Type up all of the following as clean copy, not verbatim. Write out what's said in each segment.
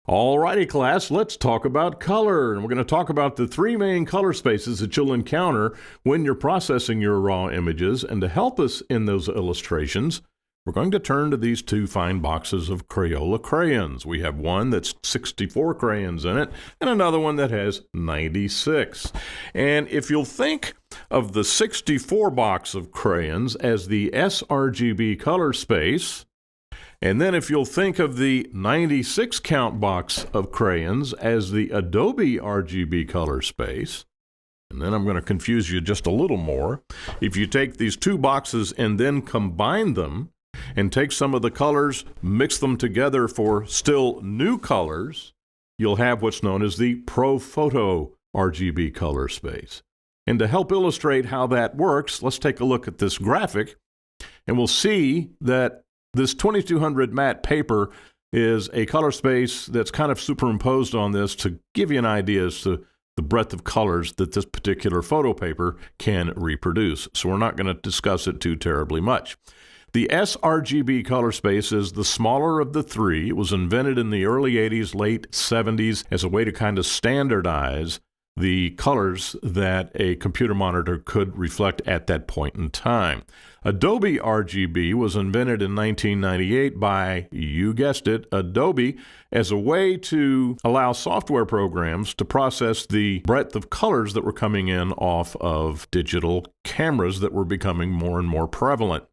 Alrighty, class, let's talk about color. And we're going to talk about the three main color spaces that you'll encounter when you're processing your raw images. And to help us in those illustrations, we're going to turn to these two fine boxes of Crayola crayons. We have one that's 64 crayons in it and another one that has 96. And if you'll think of the 64 box of crayons as the sRGB color space, and then if you'll think of the 96 count box of crayons as the Adobe RGB color space, and then I'm going to confuse you just a little more. If you take these two boxes and then combine them and take some of the colors, mix them together for still new colors, you'll have what's known as the ProPhoto RGB color space. And to help illustrate how that works, let's take a look at this graphic, and we'll see that this 2200 matte paper is a color space that's kind of superimposed on this to give you an idea as to the breadth of colors that this particular photo paper can reproduce. So we're not going to discuss it too terribly much. The sRGB color space is the smaller of the three. It was invented in the early 80s, late 70s as a way to kind of standardize the colors that a computer monitor could reflect at that point in time. Adobe RGB was invented in 1998 by, you guessed it, Adobe, as a way to allow software programs to process the breadth of colors that were coming in off of digital cameras that were becoming more and more prevalent.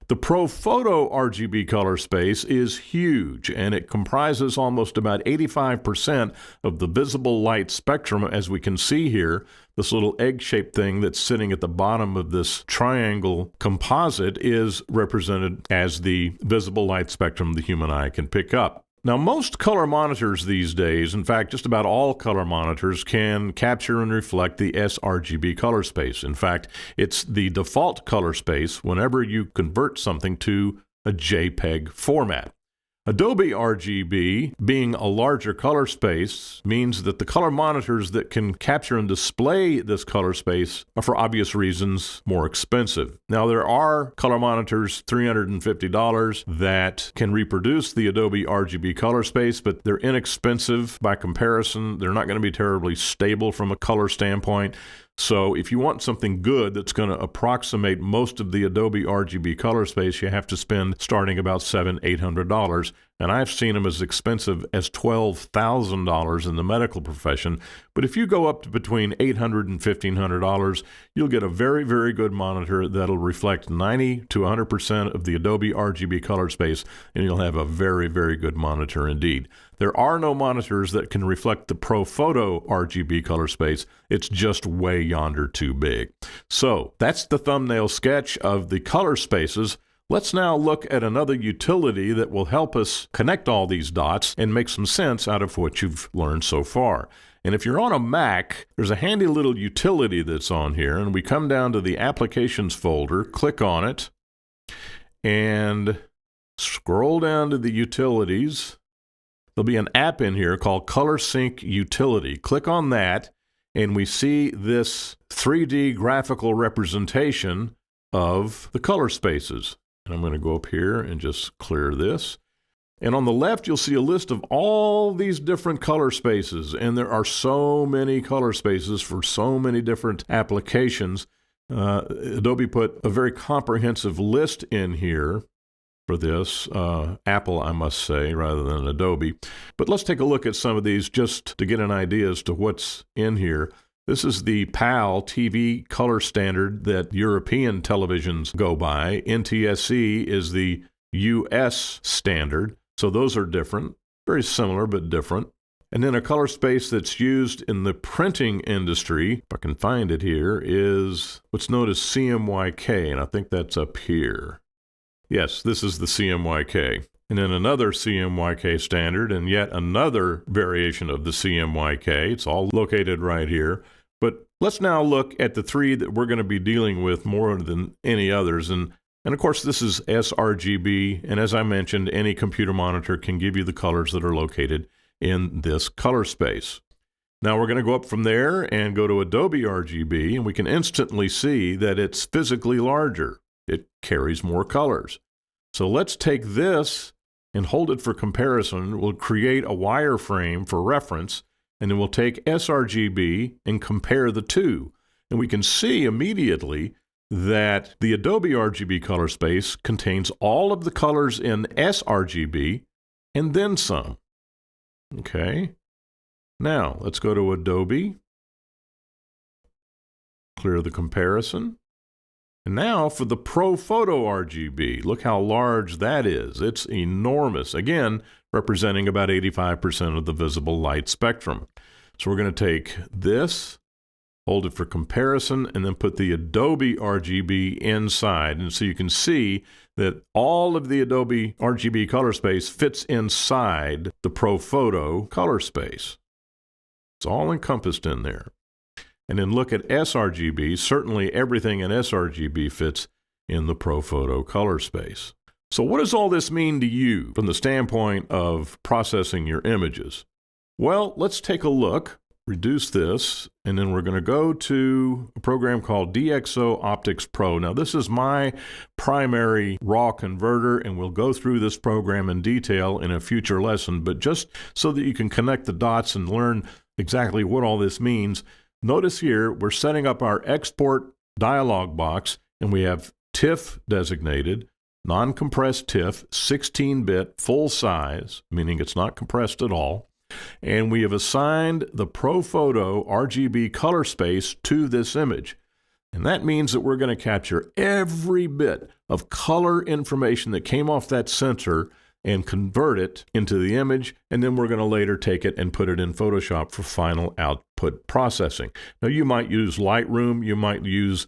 The ProPhoto RGB color space is huge, and it comprises almost about 85% of the visible light spectrum, as we can see here. This little egg-shaped thing that's sitting at the bottom of this triangle composite is represented as the visible light spectrum the human eye can pick up. Now, most color monitors these days, in fact, just about all color monitors, can capture and reflect the sRGB color space. In fact, it's the default color space whenever you convert something to a JPEG format. Adobe RGB, being a larger color space, means that the color monitors that can capture and display this color space are, for obvious reasons, more expensive. Now, there are color monitors, $350, that can reproduce the Adobe RGB color space, but they're inexpensive by comparison. They're not going to be terribly stable from a color standpoint. So if you want something good that's going to approximate most of the Adobe RGB color space, you have to spend starting about $700–800. And I've seen them as expensive as $12,000 in the medical profession. But if you go up to between $800 and $1,500, you'll get a very, very good monitor that'll reflect 90 to 100% of the Adobe RGB color space, and you'll have a very, very good monitor indeed. There are no monitors that can reflect the ProPhoto RGB color space. It's just way yonder too big. So that's the thumbnail sketch of the color spaces. Let's now look at another utility that will help us connect all these dots and make some sense out of what you've learned so far. And if you're on a Mac, there's a handy little utility that's on here, and we come down to the Applications folder, click on it, and scroll down to the Utilities. There'll be an app in here called Color Sync Utility. Click on that, and we see this 3D graphical representation of the color spaces. And I'm going to go up here and just clear this. And on the left, you'll see a list of all these different color spaces. And there are so many color spaces for so many different applications. Adobe put a very comprehensive list in here for this. Apple, I must say, rather than Adobe. But let's take a look at some of these just to get an idea as to what's in here. This is the PAL TV color standard that European televisions go by. NTSC is the US standard. So those are different, very similar but different. And then a color space that's used in the printing industry, if I can find it here, is what's known as CMYK, and I think that's up here. Yes, this is the CMYK. And then another CMYK standard and yet another variation of the CMYK. It's all located right here. But let's now look at the three that we're going to be dealing with more than any others. And of course, this is sRGB. And as I mentioned, any computer monitor can give you the colors that are located in this color space. Now we're going to go up from there and go to Adobe RGB, and we can instantly see that it's physically larger. It carries more colors. So let's take this and hold it for comparison. We'll create a wireframe for reference, and then we'll take sRGB and compare the two. And we can see immediately that the Adobe RGB color space contains all of the colors in sRGB and then some. Okay. Now, let's go to Adobe, clear the comparison. And now for the ProPhoto RGB. Look how large that is. It's enormous. Again, representing about 85% of the visible light spectrum. So we're going to take this, hold it for comparison, and then put the Adobe RGB inside. And so you can see that all of the Adobe RGB color space fits inside the ProPhoto color space. It's all encompassed in there. And then look at sRGB. Certainly everything in sRGB fits in the ProPhoto color space. So what does all this mean to you from the standpoint of processing your images? Well, let's take a look. Reduce this, and then we're going to go to a program called DxO Optics Pro. Now, this is my primary raw converter, and we'll go through this program in detail in a future lesson, but just so that you can connect the dots and learn exactly what all this means, notice here we're setting up our export dialog box, and we have TIFF designated, non-compressed TIFF, 16-bit, full size, meaning it's not compressed at all. And we have assigned the ProPhoto RGB color space to this image. And that means that we're going to capture every bit of color information that came off that sensor and convert it into the image, and then we're going to later take it and put it in Photoshop for final output processing. Now, you might use Lightroom, you might use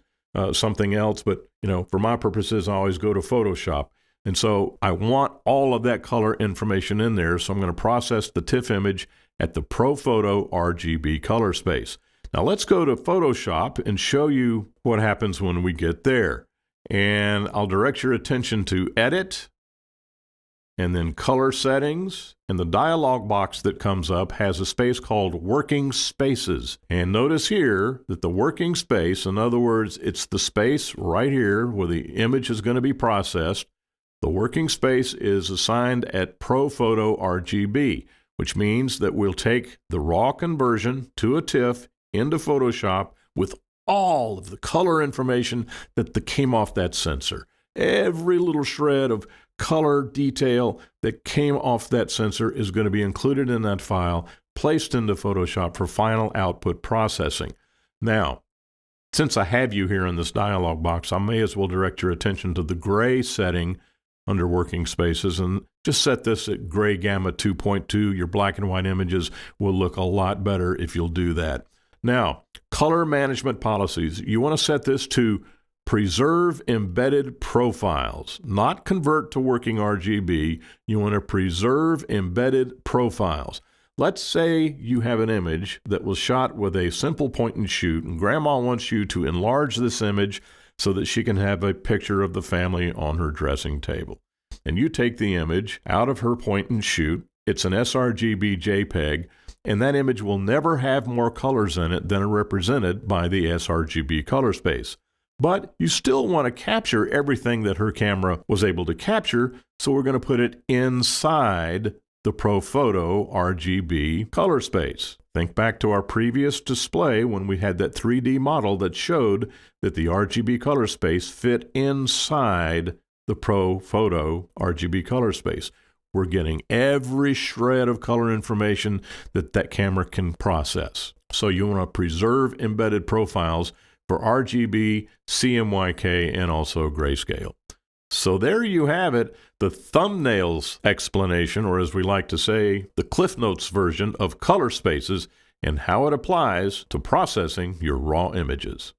something else, but for my purposes, I always go to Photoshop. And so I want all of that color information in there, so I'm going to process the TIFF image at the ProPhoto RGB color space. Now let's go to Photoshop and show you what happens when we get there. And I'll direct your attention to Edit, and then Color Settings, and the dialog box that comes up has a space called Working Spaces. And notice here that the working space, in other words, it's the space right here where the image is going to be processed. The working space is assigned at ProPhoto RGB, which means that we'll take the raw conversion to a TIFF into Photoshop with all of the color information that came off that sensor. Every little shred of color detail that came off that sensor is going to be included in that file, placed into Photoshop for final output processing. Now, since I have you here in this dialog box, I may as well direct your attention to the gray setting under Working Spaces, and just set this at gray gamma 2.2. Your black and white images will look a lot better if you'll do that. Now, color management policies. You want to set this to preserve embedded profiles, not convert to working RGB. You want to preserve embedded profiles. Let's say you have an image that was shot with a simple point and shoot, and Grandma wants you to enlarge this image so that she can have a picture of the family on her dressing table. And you take the image out of her point and shoot. It's an sRGB JPEG, and that image will never have more colors in it than are represented by the sRGB color space. But you still want to capture everything that her camera was able to capture, so we're going to put it inside the ProPhoto RGB color space. Think back to our previous display when we had that 3D model that showed that the RGB color space fit inside the ProPhoto RGB color space. We're getting every shred of color information that camera can process. So you want to preserve embedded profiles for RGB, CMYK, and also grayscale. So there you have it, the thumbnails explanation, or as we like to say, the Cliff Notes version of color spaces and how it applies to processing your raw images.